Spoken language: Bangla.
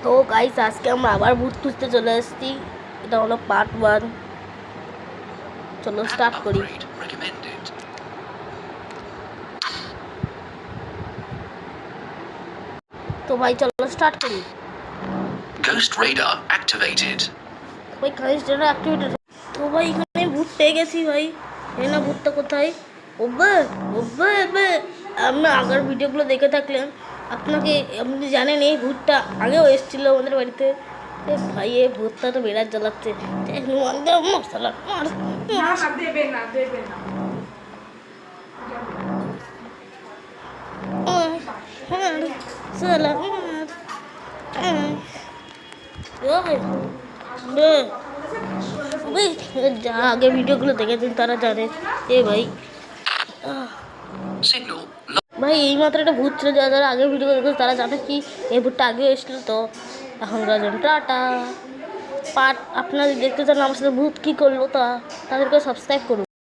তো গাইস আজকে আমরা আবার ভূত খুঁজতে চলে এসেছি। এটা হলো পার্ট 1। চলো স্টার্ট করি। তো ভাই চলো স্টার্ট করি। Ghost radar activated. ভাই গhost radar অ্যাক্টিভেটেড। তো ভাই এখানে ভূত পেয়ে গেছি ভাই। এই না ভূতটা কোথায়? ওবে ওবে ওবে, আপনি আগের ভিডিওগুলো দেখে থাকলেন আপনি জানেন এই ভূতটা আগেও এসেছিল আমাদের বাড়িতে। ভাই এই ভূতটা তো বিরাট জ্বালাচ্ছে। মশলা মার দেবে না আগে ভিডিওগুলো দেখেছেন তারা জানে। এ ভাই ভাই এই মাত্র একটা ভূত ছিল, যারা আগে ভিডিও দেখেছে তারা জানে কি এই ভূতটা আগেও এসেছিল। তো এখন রাজন টাটা পার্ট আপনারা দেখতে চান আমার সাথে ভূত কী করলো, তাদেরকে সাবস্ক্রাইব করুন।